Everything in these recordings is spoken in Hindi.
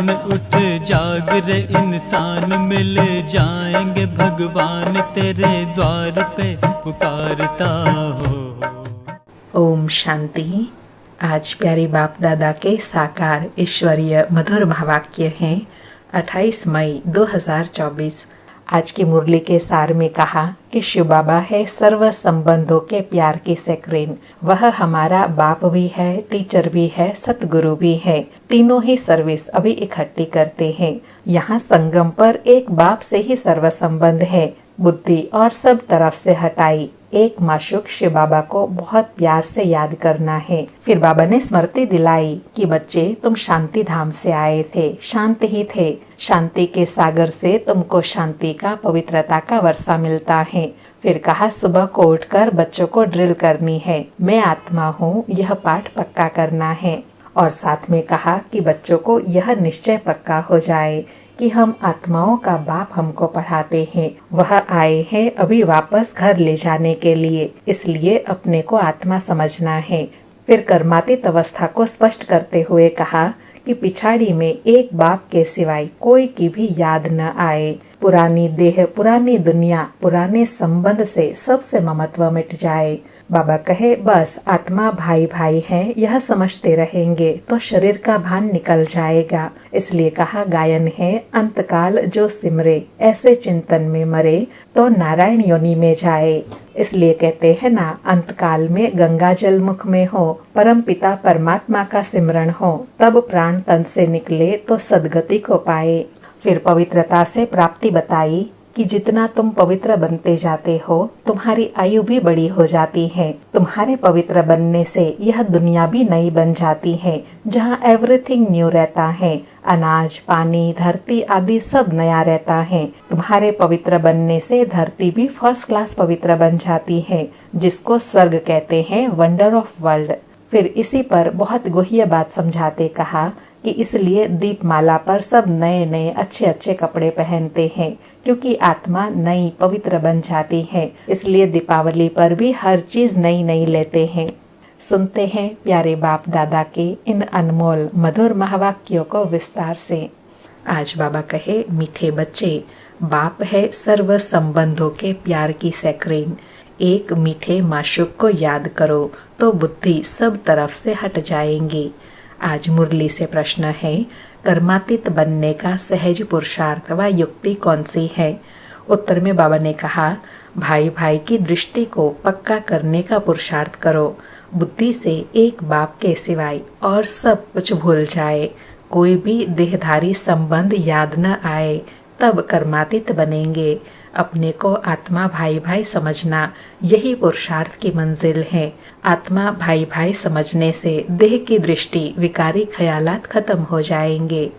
इंसान उठ जाग रे इंसान, मिल जाएंगे भगवान तेरे द्वार पे पुकारता हो। ओम शांति। आज प्यारे बाप दादा के साकार ईश्वरीय मधुर महावाक्य हैं 28 मई 2024। आज की मुरली के सार में कहा कि शिव बाबा है सर्व संबंधों के प्यार की सेक्रेन। वह हमारा बाप भी है, टीचर भी है, सतगुरु भी है। तीनों ही सर्विस अभी इकट्ठी करते हैं। यहाँ संगम पर एक बाप से ही सर्व संबंध है। बुद्धि और सब तरफ से हटाई एक माशूक शिव बाबा को बहुत प्यार से याद करना है। फिर बाबा ने स्मृति दिलाई कि बच्चे तुम शांति धाम से आए थे, शांत ही थे। शांति के सागर से तुमको शांति का, पवित्रता का वर्षा मिलता है। फिर कहा सुबह को उठकर बच्चों को ड्रिल करनी है, मैं आत्मा हूँ, यह पाठ पक्का करना है। और साथ में कहा कि बच्चों को यह निश्चय पक्का हो जाए कि हम आत्माओं का बाप हमको पढ़ाते हैं, वह आए हैं अभी वापस घर ले जाने के लिए, इसलिए अपने को आत्मा समझना है। फिर कर्मातीत अवस्था को स्पष्ट करते हुए कहा कि पिछाड़ी में एक बाप के सिवाय कोई की भी याद न आए। पुरानी देह, पुरानी दुनिया, पुराने संबंध से सबसे ममत्व मिट जाए। बाबा कहे बस आत्मा भाई भाई है, यह समझते रहेंगे तो शरीर का भान निकल जाएगा। इसलिए कहा गायन है अंतकाल जो सिमरे, ऐसे चिंतन में मरे तो नारायण योनि में जाए। इसलिए कहते हैं ना, अंतकाल में गंगा जल मुख में हो, परम पिता परमात्मा का सिमरण हो, तब प्राण तन से निकले तो सदगति को पाए। फिर पवित्रता से प्राप्ति बताई कि जितना तुम पवित्र बनते जाते हो, तुम्हारी आयु भी बड़ी हो जाती है। तुम्हारे पवित्र बनने से यह दुनिया भी नई बन जाती है, जहाँ एवरीथिंग न्यू रहता है। अनाज, पानी, धरती आदि सब नया रहता है। तुम्हारे पवित्र बनने से धरती भी फर्स्ट क्लास पवित्र बन जाती है, जिसको स्वर्ग कहते हैं, वंडर ऑफ वर्ल्ड। फिर इसी पर बहुत गुह्य बात समझाते कहा कि इसलिए दीपमाला पर सब नए नए अच्छे अच्छे कपड़े पहनते हैं, क्योंकि आत्मा नई पवित्र बन जाती है। इसलिए दीपावली पर भी हर चीज नई नई लेते हैं। सुनते हैं प्यारे बाप दादा के इन अनमोल मधुर महावाक्यों को विस्तार से। आज बाबा कहे मीठे बच्चे, बाप है सर्व संबंधों के प्यार की सेक्रेन। एक मीठे माशूक को याद करो तो बुद्धि सब तरफ से हट जाएंगी। आज मुरली से प्रश्न है, कर्मातीत बनने का सहज पुरुषार्थ व युक्ति कौन सी है? उत्तर में बाबा ने कहा, भाई भाई की दृष्टि को पक्का करने का पुरुषार्थ करो। बुद्धि से एक बाप के सिवाय और सब कुछ भूल जाए, कोई भी देहधारी संबंध याद न आए, तब कर्मातीत बनेंगे। अपने को आत्मा भाई भाई समझना, यही पुरुषार्थ की मंजिल है। आत्मा भाई भाई समझने से देह की दृष्टि, विकारी ख्यालात खत्म हो जाएंगे।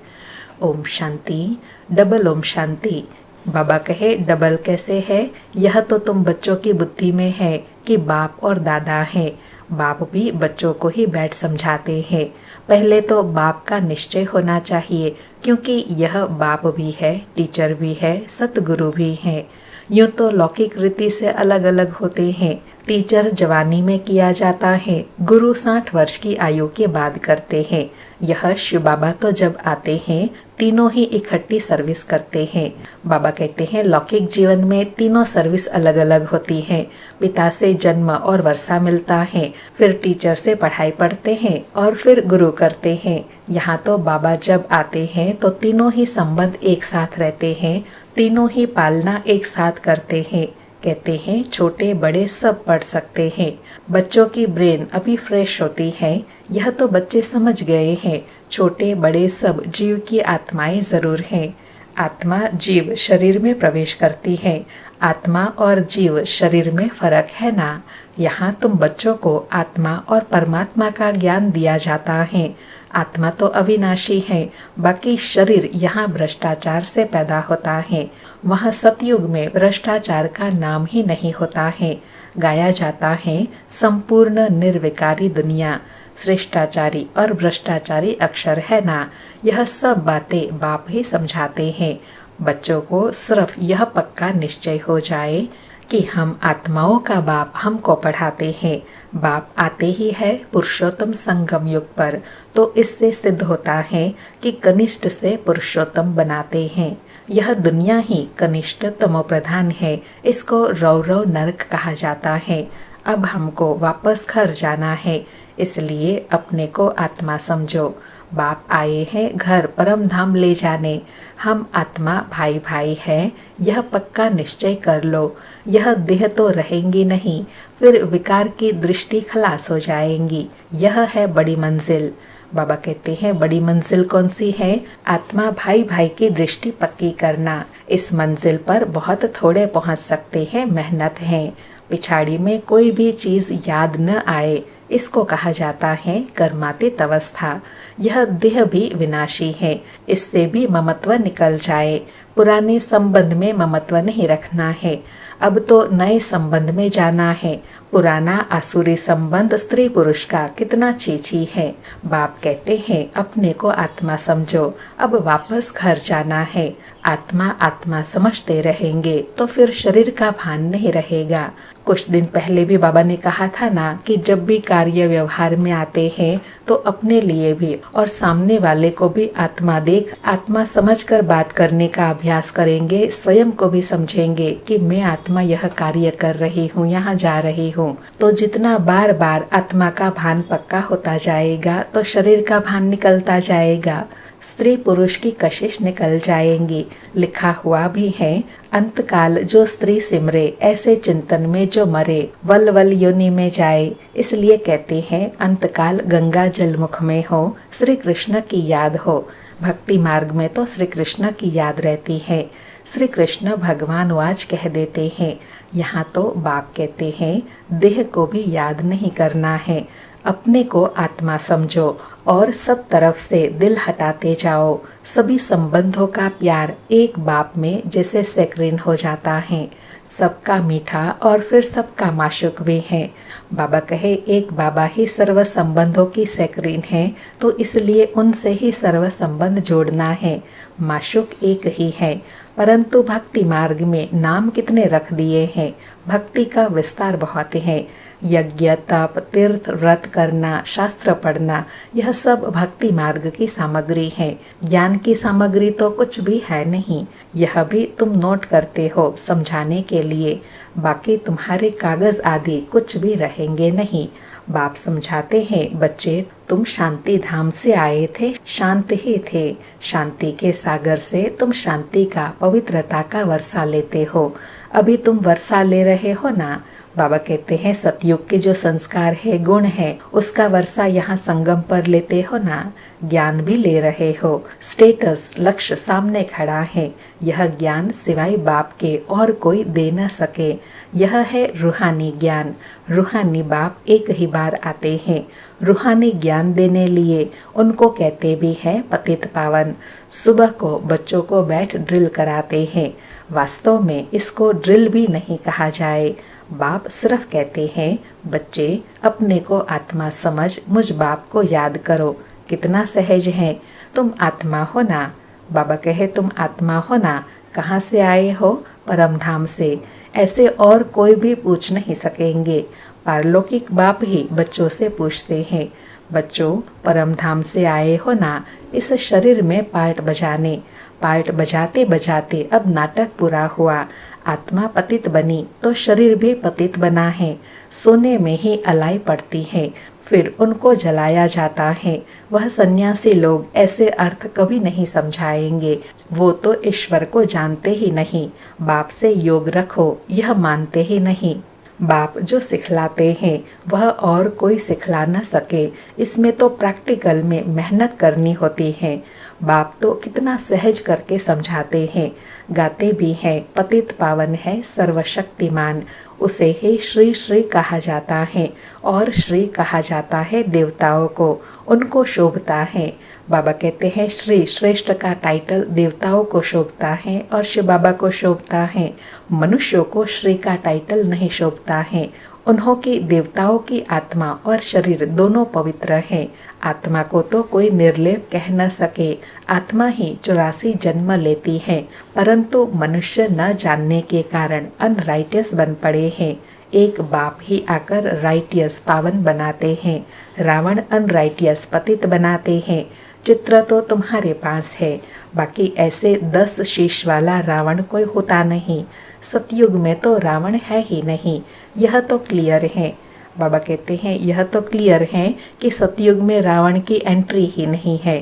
ओम शांति। डबल ओम शांति। बाबा कहे डबल कैसे है? यह तो तुम बच्चों की बुद्धि में है कि बाप और दादा हैं। बाप भी बच्चों को ही बैठ समझाते हैं। पहले तो बाप का निश्चय होना चाहिए, क्योंकि यह बाप भी है, टीचर भी है, सतगुरु भी है। यूं तो लौकिक रीति से अलग अलग होते हैं। टीचर जवानी में किया जाता है, गुरु 60 वर्ष की आयु के बाद करते हैं। यह शिव बाबा तो जब आते हैं तीनों ही इकट्ठी सर्विस करते हैं। बाबा कहते हैं लौकिक जीवन में तीनों सर्विस अलग अलग होती है। पिता से जन्म और वर्षा मिलता है, फिर टीचर से पढ़ाई पढ़ते हैं और फिर गुरु करते हैं। यहाँ तो बाबा जब आते हैं तो तीनों ही संबंध एक साथ रहते हैं, तीनों ही पालना एक साथ करते हैं। कहते हैं छोटे बड़े सब पढ़ सकते हैं। बच्चों की ब्रेन अभी फ्रेश होती है, यह तो बच्चे समझ गए हैं। छोटे बड़े सब जीव की आत्माएं जरूर हैं। आत्मा जीव शरीर में प्रवेश करती है। आत्मा और जीव शरीर में फर्क है ना? यहाँ तुम बच्चों को आत्मा और परमात्मा का ज्ञान दिया जाता है। आत्मा तो अविनाशी है, बाकी शरीर यहाँ भ्रष्टाचार से पैदा होता है। वहाँ सतयुग में भ्रष्टाचार का नाम ही नहीं होता है। गाया जाता है संपूर्ण निर्विकारी दुनिया, श्रेष्ठाचारी और भ्रष्टाचारी अक्षर है ना। यह सब बातें बाप ही समझाते हैं। बच्चों को सिर्फ यह पक्का निश्चय हो जाए कि हम आत्माओं का बाप हमको पढ़ाते हैं। बाप आते ही है पुरुषोत्तम संगम युग पर, तो इससे सिद्ध होता है कि कनिष्ठ से पुरुषोत्तम बनाते हैं। यह दुनिया ही कनिष्ठ तमो प्रधान है, इसको रौरव नरक कहा जाता है। अब हमको वापस घर जाना है, इसलिए अपने को आत्मा समझो। बाप आए हैं घर परम धाम ले जाने। हम आत्मा भाई भाई हैं, यह पक्का निश्चय कर लो। यह देह तो रहेंगी नहीं, फिर विकार की दृष्टि खलास हो जाएंगी। यह है बड़ी मंजिल। बाबा कहते हैं बड़ी मंजिल कौन सी है? आत्मा भाई भाई की दृष्टि पक्की करना। इस मंजिल पर बहुत थोड़े पहुंच सकते हैं, मेहनत है। पिछाड़ी में कोई भी चीज याद न आए, इसको कहा जाता है कर्मातीत अवस्था। यह देह भी विनाशी है, इससे भी ममत्व निकल जाए। पुराने संबंध में ममत्व नहीं रखना है, अब तो नए संबंध में जाना है। पुराना आसुरी संबंध स्त्री पुरुष का कितना छीछी है। बाप कहते हैं अपने को आत्मा समझो, अब वापस घर जाना है। आत्मा आत्मा समझते रहेंगे तो फिर शरीर का भान नहीं रहेगा। कुछ दिन पहले भी बाबा ने कहा था ना कि जब भी कार्य व्यवहार में आते हैं तो अपने लिए भी और सामने वाले को भी आत्मा देख आत्मा समझकर बात करने का अभ्यास करेंगे। स्वयं को भी समझेंगे कि मैं आत्मा यह कार्य कर रही हूँ, यहाँ जा रही हूँ। तो जितना बार बार आत्मा का भान पक्का होता जाएगा तो शरीर का भान निकलता जाएगा, स्त्री पुरुष की कशिश निकल जाएंगी। लिखा हुआ भी है, अंतकाल जो स्त्री सिमरे, ऐसे चिंतन में जो मरे, वल वल योनि में जाए। इसलिए कहते हैं अंतकाल गंगा जल मुख में हो, श्री कृष्ण की याद हो। भक्ति मार्ग में तो श्री कृष्ण की याद रहती है। श्री कृष्ण भगवान वाच कह देते हैं। यहाँ तो बाप कहते हैं देह को भी याद नहीं करना है। अपने को आत्मा समझो और सब तरफ से दिल हटाते जाओ। सभी संबंधों का प्यार एक बाप में जैसे सैक्रिन हो जाता है। सबका मीठा और फिर सबका माशुक भी है। बाबा कहे एक बाबा ही सर्व संबंधों की सैक्रिन है, तो इसलिए उनसे ही सर्व संबंध जोड़ना है। माशुक एक ही है, परंतु भक्ति मार्ग में नाम कितने रख दिए हैं। भक्ति का विस्तार बहुत है। यज्ञ तप तीर्थ व्रत करना, शास्त्र पढ़ना, यह सब भक्ति मार्ग की सामग्री है। ज्ञान की सामग्री तो कुछ भी है नहीं। यह भी तुम नोट करते हो समझाने के लिए, बाकी तुम्हारे कागज आदि कुछ भी रहेंगे नहीं। बाप समझाते हैं बच्चे तुम शांति धाम से आए थे, शांत ही थे। शांति के सागर से तुम शांति का पवित्रता का वर्षा लेते हो। अभी तुम वर्षा ले रहे हो ना। बाबा कहते हैं सतयुग के जो संस्कार है, गुण है, उसका वर्षा यहाँ संगम पर लेते हो ना। ज्ञान भी ले रहे हो, स्टेटस लक्ष्य सामने खड़ा है। यह ज्ञान सिवाय बाप के और कोई दे न सके। यह है रूहानी ज्ञान। रूहानी बाप एक ही बार आते हैं रूहानी ज्ञान देने लिए। उनको कहते भी हैं पतित पावन। सुबह को बच्चों को बैठ ड्रिल कराते हैं। वास्तव में इसको ड्रिल भी नहीं कहा जाए। बाप सिर्फ कहते हैं बच्चे अपने को आत्मा समझ, मुझ बाप को याद करो। कितना सहज है, तुम आत्मा हो ना। बाबा कहे तुम आत्मा हो ना, कहाँ से आए हो? परम धाम से। ऐसे और कोई भी पूछ नहीं सकेंगे। पारलौकिक बाप ही बच्चों से पूछते हैं बच्चों परम धाम से आए हो ना, इस शरीर में पार्ट बजाने। पार्ट बजाते बजाते अब नाटक पूरा हुआ। आत्मा पतित बनी तो शरीर भी पतित बना है। सोने में ही अलाई पड़ती है, फिर उनको जलाया जाता है। वह सन्यासी लोग ऐसे अर्थ कभी नहीं समझाएंगे। वो तो ईश्वर को जानते ही नहीं। बाप से योग रखो यह मानते ही नहीं। बाप जो सिखलाते हैं वह और कोई सिखला न सके। इसमें तो प्रैक्टिकल में मेहनत करनी होती है। बाप तो कितना सहज करके समझाते हैं। गाते भी हैं पतित पावन है सर्वशक्तिमान। उसे ही श्री श्री कहा जाता है और श्री कहा जाता है देवताओं को। उनको शोभता है। बाबा कहते हैं श्री श्रेष्ठ का टाइटल देवताओं को शोभता है और शिव बाबा को शोभता है। मनुष्यों को श्री का टाइटल नहीं शोभता है। उन्हों की देवताओं की आत्मा और शरीर दोनों पवित्र हैं। आत्मा को तो कोई निर्लेप कह न सके। आत्मा ही 84 जन्म लेती है, परंतु मनुष्य न जानने के कारण अनराइटियस बन पड़े हैं। एक बाप ही आकर राइटियस पावन बनाते हैं, रावण अनराइटियस पतित बनाते हैं। चित्र तो तुम्हारे पास है, बाकी ऐसे 10 शीश वाला रावण कोई होता नहीं। सतयुग में तो रावण है ही नहीं, यह तो क्लियर है। बाबा कहते हैं यह तो क्लियर है कि सतयुग में रावण की एंट्री ही नहीं है,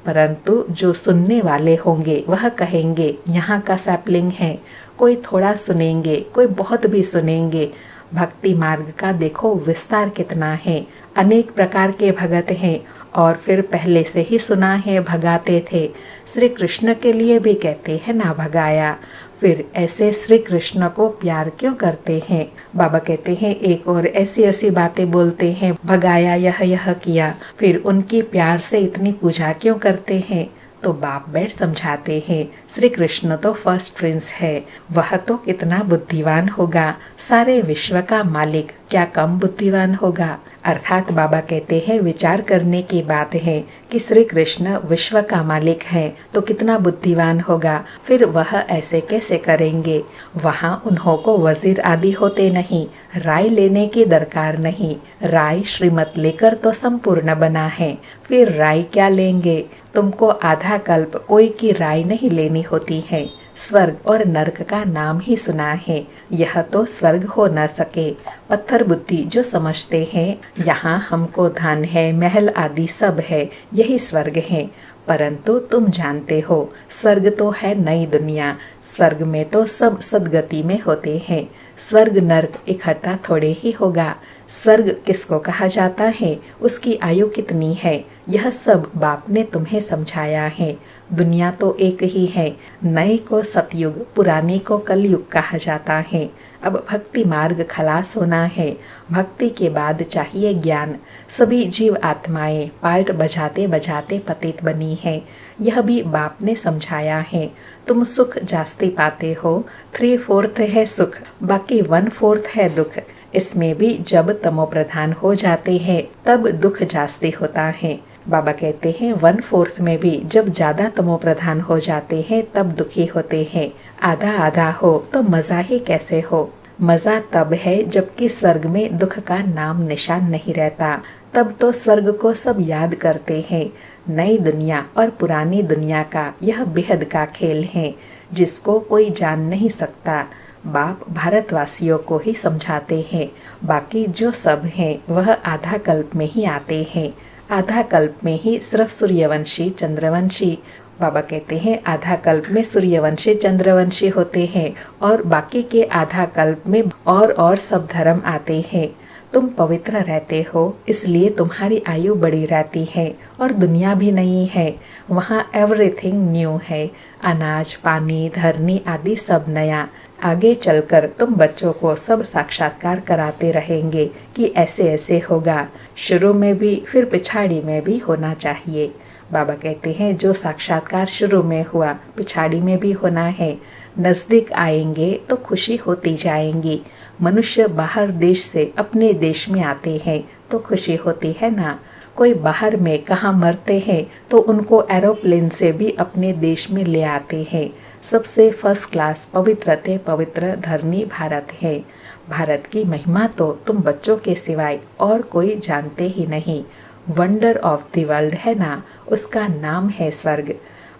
परंतु जो सुनने वाले होंगे वह कहेंगे यहाँ का सैपलिंग है। कोई थोड़ा सुनेंगे, कोई बहुत भी सुनेंगे। भक्ति मार्ग का देखो विस्तार कितना है। अनेक प्रकार के भगत हैं और फिर पहले से ही सुना है भगाते थे। श्री कृष्ण के लिए भी कहते हैं ना भगाया, फिर ऐसे श्री कृष्ण को प्यार क्यों करते हैं? बाबा कहते हैं एक और ऐसी ऐसी बातें बोलते हैं, भगाया यह किया, फिर उनकी प्यार से इतनी पूजा क्यों करते हैं? तो बाप बैठ समझाते हैं श्री कृष्ण तो फर्स्ट प्रिंस है, वह तो कितना बुद्धिवान होगा, सारे विश्व का मालिक क्या कम बुद्धिवान होगा? अर्थात बाबा कहते हैं विचार करने की बात है कि श्री कृष्ण विश्व का मालिक है तो कितना बुद्धिवान होगा, फिर वह ऐसे कैसे करेंगे? वहाँ उन्हों को वजीर आदि होते नहीं, राय लेने की दरकार नहीं। राय श्रीमत लेकर तो संपूर्ण बना है, फिर राय क्या लेंगे? तुमको आधा कल्प कोई की राय नहीं लेनी होती है। स्वर्ग और नरक का नाम ही सुना है, यह तो स्वर्ग हो न सके। पत्थर बुद्धि जो समझते हैं यहाँ हमको धन है, महल आदि सब है, यही स्वर्ग है। परंतु तुम जानते हो स्वर्ग तो है नई दुनिया, स्वर्ग में तो सब सदगति में होते हैं। स्वर्ग नरक इकट्ठा थोड़े ही होगा। स्वर्ग किसको कहा जाता है, उसकी आयु कितनी है, यह सब बाप ने तुम्हें समझाया है। दुनिया तो एक ही है, नए को सतयुग, पुराने को कलयुग कहा जाता है। अब भक्ति मार्ग खलास होना है, भक्ति के बाद चाहिए ज्ञान। सभी जीव आत्माएं पार्ट बजाते बजाते पतित बनी है, यह भी बाप ने समझाया है। तुम सुख जास्ती पाते हो, 3/4 है सुख, बाकी 1/4 है दुख। इसमें भी जब तमो प्रधान हो जाते हैं तब दुख जास्ती होता है। बाबा कहते हैं 1/4 में भी जब ज्यादा तमो प्रधान हो जाते हैं तब दुखी होते हैं। आधा आधा हो तो मजा ही कैसे हो? मजा तब है जबकि स्वर्ग में दुख का नाम निशान नहीं रहता, तब तो स्वर्ग को सब याद करते हैं। नई दुनिया और पुरानी दुनिया का यह बेहद का खेल है, जिसको कोई जान नहीं सकता। बाप भारतवासियों को ही समझाते हैं, बाकी जो सब हैं वह आधा कल्प में ही आते हैं। आधा कल्प में ही सिर्फ सूर्यवंशी चंद्रवंशी, बाबा कहते हैं आधा कल्प में सूर्यवंशी चंद्रवंशी होते हैं और बाकी के आधा कल्प में और सब धर्म आते हैं। तुम पवित्र रहते हो इसलिए तुम्हारी आयु बड़ी रहती है और दुनिया भी नहीं है। वहाँ एवरीथिंग न्यू है, अनाज पानी धरनी आदि सब नया। आगे चलकर तुम बच्चों को सब साक्षात्कार कराते रहेंगे कि ऐसे ऐसे होगा। शुरू में भी फिर पिछाड़ी में भी होना चाहिए। बाबा कहते हैं जो साक्षात्कार शुरू में हुआ पिछाड़ी में भी होना है। नजदीक आएंगे तो खुशी होती जाएंगी। मनुष्य बाहर देश से अपने देश में आते हैं तो खुशी होती है ना। कोई बाहर में कहाँ मरते हैं तो उनको एरोप्लेन से भी अपने देश में ले आते हैं। सबसे फर्स्ट क्लास पवित्रते पवित्र धरनी भारत है। भारत की महिमा तो तुम बच्चों के सिवाय और कोई जानते ही नहीं। वंडर ऑफ द वर्ल्ड है ना, उसका नाम है स्वर्ग।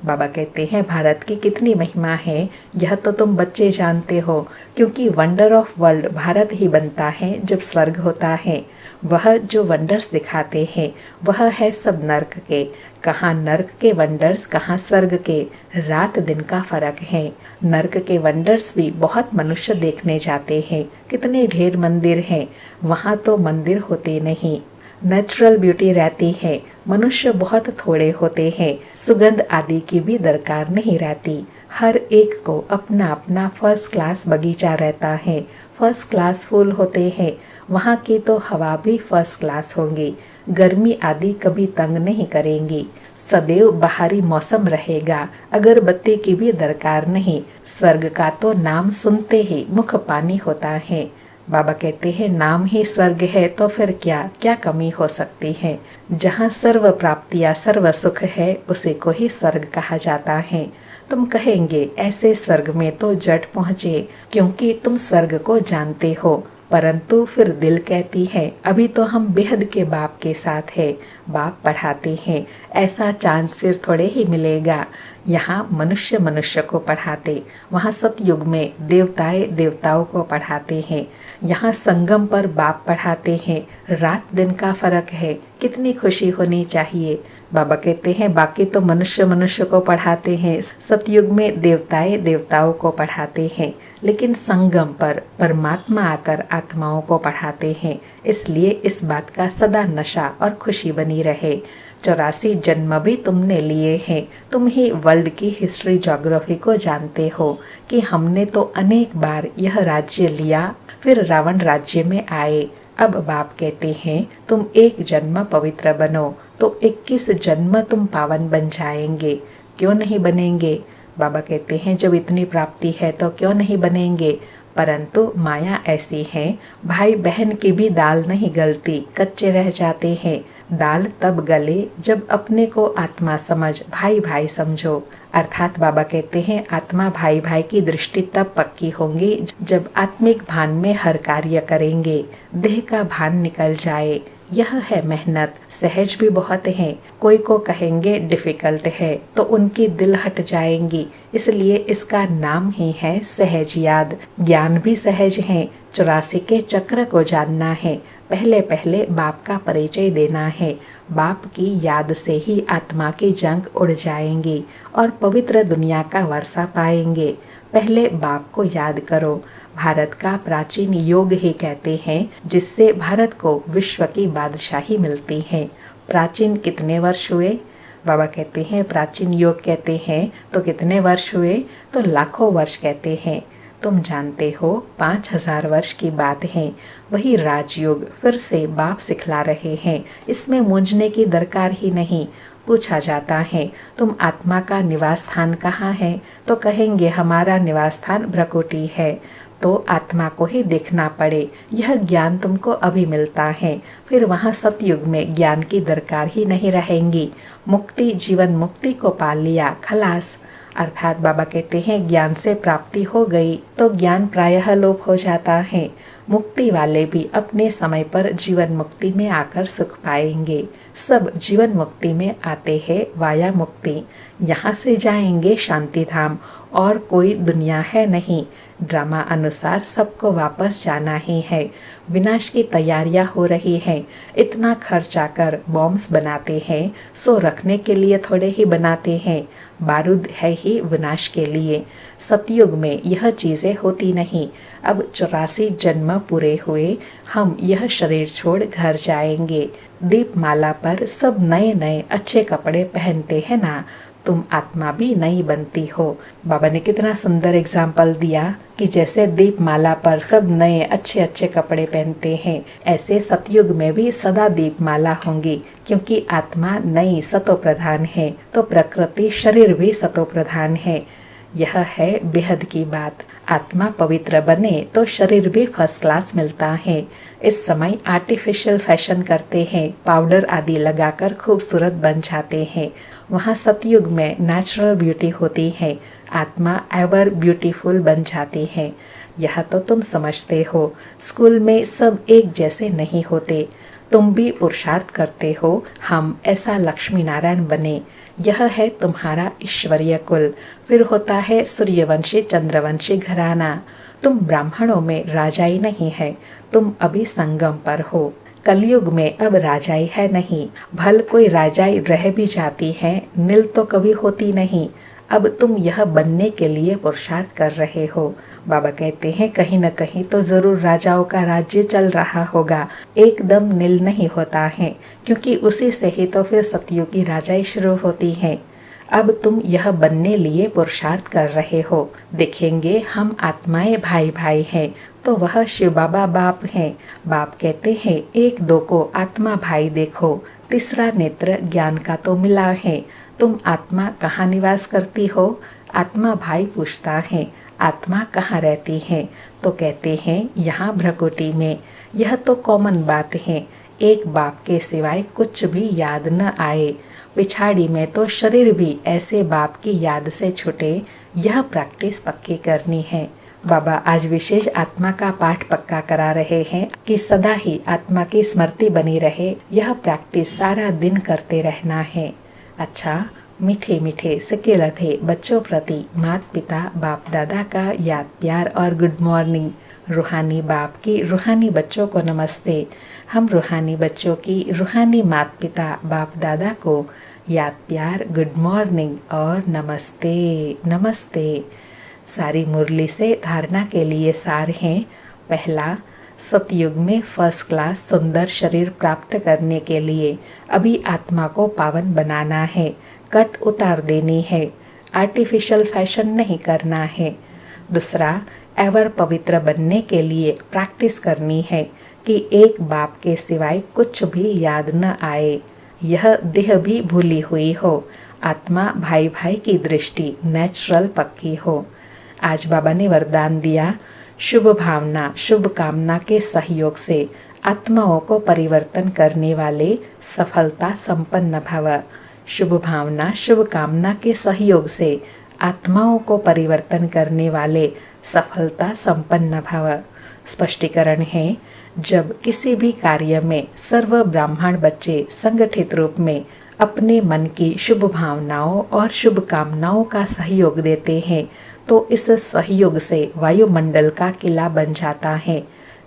बाबा कहते हैं भारत की कितनी महिमा है यह तो तुम बच्चे जानते हो, क्योंकि वंडर ऑफ वर्ल्ड भारत ही बनता है जब स्वर्ग होता है। वह जो वंडर्स दिखाते हैं वह है सब नर्क के। कहाँ नर्क के वंडर्स, कहाँ स्वर्ग के, रात दिन का फर्क है। नर्क के वंडर्स भी बहुत मनुष्य देखने जाते हैं, कितने ढेर मंदिर हैं, वहाँ तो मंदिर होते नहीं। नेचुरल ब्यूटी रहती है, मनुष्य बहुत थोड़े होते हैं, सुगंध आदि की भी दरकार नहीं रहती। हर एक को अपना अपना फर्स्ट क्लास बगीचा रहता है, फर्स्ट क्लास फूल होते हैं। वहाँ की तो हवा भी फर्स्ट क्लास होंगी, गर्मी आदि कभी तंग नहीं करेंगी। सदैव बाहरी मौसम रहेगा, अगरबत्ती की भी दरकार नहीं। स्वर्ग का तो नाम सुनते ही मुख पानी होता है। बाबा कहते हैं नाम ही स्वर्ग है तो फिर क्या क्या कमी हो सकती है। जहाँ सर्व प्राप्तियाँ सर्व सुख है उसी को ही स्वर्ग कहा जाता है। तुम कहेंगे ऐसे स्वर्ग में तो जट पहुँचे क्योंकि तुम स्वर्ग को जानते हो, परंतु फिर दिल कहती है अभी तो हम बेहद के बाप के साथ है। बाप पढ़ाते हैं ऐसा चांस फिर थोड़े ही मिलेगा। यहाँ मनुष्य मनुष्य को पढ़ाते, वहाँ सतयुग में देवताएं देवताओं को पढ़ाते हैं। यहाँ संगम पर बाप पढ़ाते हैं, रात दिन का फर्क है। कितनी खुशी होनी चाहिए। बाबा कहते हैं बाकी तो मनुष्य मनुष्य को पढ़ाते हैं, सतयुग में देवताएं देवताओं को पढ़ाते हैं, लेकिन संगम पर परमात्मा आकर आत्माओं को पढ़ाते हैं। इसलिए इस बात का सदा नशा और खुशी बनी रहे। 84 जन्म भी तुमने लिए हैं। तुम ही वर्ल्ड की हिस्ट्री ज्योग्राफी को जानते हो कि हमने तो अनेक बार यह राज्य लिया, फिर रावण राज्य में आए। अब बाप कहते हैं तुम एक जन्म पवित्र बनो तो 21 जन्म तुम पावन बन जाएंगे। क्यों नहीं बनेंगे? बाबा कहते हैं जब इतनी प्राप्ति है तो क्यों नहीं बनेंगे। परंतु माया ऐसी है, भाई बहन की भी दाल नहीं गलती, कच्चे रह जाते हैं। दाल तब गले जब अपने को आत्मा समझ भाई भाई समझो। अर्थात बाबा कहते हैं आत्मा भाई भाई की दृष्टि तब पक्की होंगी जब आत्मिक भान में हर कार्य करेंगे, देह का भान निकल जाए। यह है मेहनत, सहज भी बहुत है। कोई को कहेंगे डिफिकल्ट है तो उनकी दिल हट जाएंगी, इसलिए इसका नाम ही है सहज याद। ज्ञान भी सहज है। 84 के चक्र को जानना है। पहले पहले बाप का परिचय देना है। बाप की याद से ही आत्मा की जंग उड़ जाएंगी और पवित्र दुनिया का वर्षा पाएंगे। पहले बाप को याद करो। भारत का प्राचीन योग ही कहते हैं जिससे भारत को विश्व की बादशाही मिलती है। प्राचीन कितने वर्ष हुए? बाबा कहते हैं प्राचीन योग कहते हैं तो कितने वर्ष हुए? तो लाखों वर्ष कहते हैं। तुम जानते हो 5000 वर्ष की बात है। वही राजयोग फिर से बाप सिखला रहे हैं। इसमें मूंझने की दरकार ही नहीं। पूछा जाता है तुम आत्मा का निवास स्थान कहाँ है? तो कहेंगे हमारा निवास स्थान भ्रकुटी है। तो आत्मा को ही देखना पड़े। यह ज्ञान तुमको अभी मिलता है, फिर वहाँ सतयुग में ज्ञान की दरकार ही नहीं रहेंगी। मुक्ति जीवन मुक्ति को पा लिया, खलास। अर्थात बाबा कहते हैं ज्ञान से प्राप्ति हो गई तो ज्ञान प्रायः लोप हो जाता है। मुक्ति वाले भी अपने समय पर जीवन मुक्ति में आकर सुख पाएंगे। सब जीवन मुक्ति में आते हैं वाया मुक्ति। यहाँ से जाएंगे शांति धाम और कोई दुनिया है नहीं। ड्रामा अनुसार सबको वापस जाना ही है। विनाश की तैयारियां हो रही हैं। इतना खर्चा कर बॉम्ब्स बनाते हैं, सो रखने के लिए थोड़े ही बनाते हैं। बारूद है ही विनाश के लिए। सतयुग में यह चीजें होती नहीं। अब 84 जन्म पूरे हुए, हम यह शरीर छोड़ घर जाएंगे। दीपमाला पर सब नए नए अच्छे कपड़े पहनते हैं ना, तुम आत्मा भी नई बनती हो। बाबा ने कितना सुंदर एग्जाम्पल दिया कि जैसे दीपमाला पर सब नए अच्छे अच्छे कपड़े पहनते हैं, ऐसे सतयुग में भी सदा दीपमाला होंगी, क्योंकि आत्मा नई सतो प्रधान है तो प्रकृति शरीर भी सतो प्रधान है। यह है बेहद की बात। आत्मा पवित्र बने तो शरीर भी फर्स्ट क्लास मिलता है। इस समय आर्टिफिशियल फैशन करते हैं, पाउडर आदि लगाकर खूबसूरत बन जाते हैं। वहाँ सतयुग में नेचुरल ब्यूटी होती है। आत्मा एवर ब्यूटीफुल बन जाती है। यह तो तुम समझते हो। स्कूल में सब एक जैसे नहीं होते। तुम भी पुरुषार्थ करते हो हम ऐसा लक्ष्मी नारायण बने। यह है तुम्हारा ईश्वरीय कुल। फिर होता है सूर्यवंशी चंद्रवंशी घराना। तुम ब्राह्मणों में राजाई नहीं है, तुम अभी संगम पर हो। कलयुग में अब राजाई है नहीं। भल कोई राजाई रह भी जाती है, नील तो कभी होती नहीं। अब तुम यह बनने के लिए पुरुषार्थ कर रहे हो। बाबा कहते हैं कहीं न कहीं तो जरूर राजाओं का राज्य चल रहा होगा। एकदम नील नहीं होता है, क्योंकि उसी से ही तो फिर सतयुग की राजाई शुरू होती है। अब तुम यह बनने लिए पुरुषार्थ कर रहे हो। देखेंगे हम आत्माएं भाई भाई हैं, तो वह शिव बाबा बाप हैं। बाप कहते हैं एक दो को आत्मा भाई देखो, तीसरा नेत्र ज्ञान का तो मिला है। तुम आत्मा कहाँ निवास करती हो? आत्मा भाई पूछता है। आत्मा कहाँ रहती है? तो कहते हैं यहाँ भ्रकुटी में। यह तो कॉमन बात है, एक बाप के सिवाय कुछ भी याद न आए। पिछाड़ी में तो शरीर भी ऐसे बाप की याद से छूटे, यह प्रैक्टिस पक्की करनी है। बाबा आज विशेष आत्मा का पाठ पक्का करा रहे हैं कि सदा ही आत्मा की स्मृति बनी रहे। यह प्रैक्टिस सारा दिन करते रहना है। अच्छा, मीठे मीठे सिक्के लथे बच्चों प्रति माता पिता बाप दादा का याद प्यार और गुड मॉर्निंग। रूहानी बाप की रूहानी बच्चों को नमस्ते। हम रूहानी बच्चों की रूहानी माता पिता बाप दादा को याद प्यार गुड मॉर्निंग और नमस्ते नमस्ते। सारी मुरली से धारणा के लिए सार हैं। पहला, सतयुग में फर्स्ट क्लास सुंदर शरीर प्राप्त करने के लिए अभी आत्मा को पावन बनाना है, कट उतार देनी है, आर्टिफिशियल फैशन नहीं करना है। दूसरा, एवर पवित्र बनने के लिए प्रैक्टिस करनी है कि एक बाप के सिवाय कुछ भी याद न आए, यह देह भी भूली हुई हो, आत्मा भाई भाई की दृष्टि नेचुरल पक्की हो। आज बाबा ने वरदान दिया, शुभ भावना शुभ कामना के सहयोग से आत्माओं को परिवर्तन करने वाले सफलता संपन्न भव। शुभ भावना शुभ कामना के सहयोग से आत्माओं को परिवर्तन करने वाले सफलता संपन्न भव। स्पष्टीकरण है, जब किसी भी कार्य में सर्व ब्राह्मण बच्चे संगठित रूप में अपने मन की शुभ भावनाओं और शुभ कामनाओं का सहयोग देते हैं तो इस सहयोग से वायुमंडल का किला बन जाता है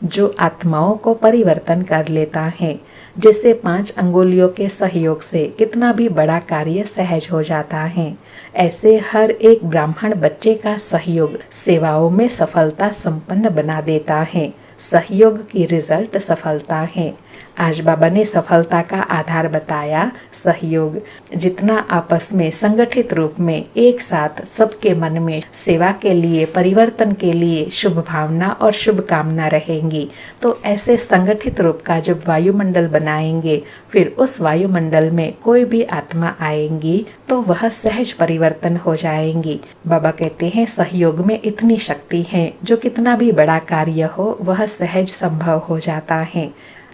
जो आत्माओं को परिवर्तन कर लेता है। जैसे 5 अंगुलियों के सहयोग से कितना भी बड़ा कार्य सहज हो जाता है, ऐसे हर एक ब्राह्मण बच्चे का सहयोग सेवाओं में सफलता संपन्न बना देता है। सहयोग की रिजल्ट सफलता है। आज बाबा ने सफलता का आधार बताया सहयोग। जितना आपस में संगठित रूप में एक साथ सबके मन में सेवा के लिए परिवर्तन के लिए शुभ भावना और शुभ कामना रहेंगी तो ऐसे संगठित रूप का जब वायुमंडल बनाएंगे फिर उस वायुमंडल में कोई भी आत्मा आएंगी तो वह सहज परिवर्तन हो जाएंगी। बाबा कहते हैं सहयोग में इतनी शक्ति है जो कितना भी बड़ा कार्य हो वह सहज संभव हो जाता है।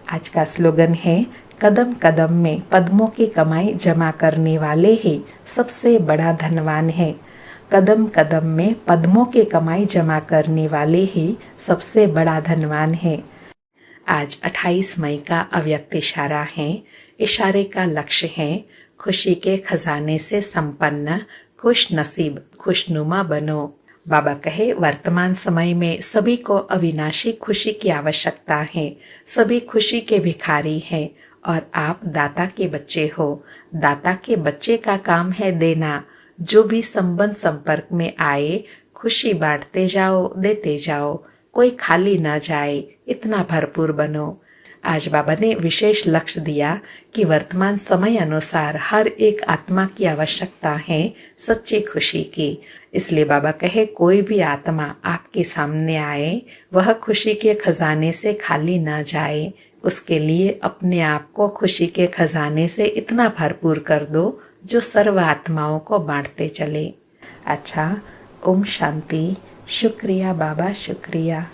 आज का स्लोगन है, कदम कदम में पद्मों की कमाई जमा करने वाले ही सबसे बड़ा धनवान है। कदम कदम में पद्मों की कमाई जमा करने वाले ही सबसे बड़ा धनवान है। आज 28 मई का अव्यक्त इशारा है। इशारे का लक्ष्य है, खुशी के खजाने से संपन्न खुश नसीब खुशनुमा बनो। बाबा कहे, वर्तमान समय में सभी को अविनाशी खुशी की आवश्यकता है। सभी खुशी के भिखारी हैं और आप दाता के बच्चे हो। दाता के बच्चे का काम है देना। जो भी संबंध संपर्क में आए खुशी बांटते जाओ, देते जाओ, कोई खाली न जाए, इतना भरपूर बनो। आज बाबा ने विशेष लक्ष्य दिया कि वर्तमान समय अनुसार हर एक आत्मा की आवश्यकता है सच्ची खुशी की। इसलिए बाबा कहे, कोई भी आत्मा आपके सामने आए वह खुशी के खजाने से खाली न जाए। उसके लिए अपने आप को खुशी के खजाने से इतना भरपूर कर दो जो सर्व आत्माओं को बांटते चले। अच्छा, ओम शांति। शुक्रिया बाबा, शुक्रिया।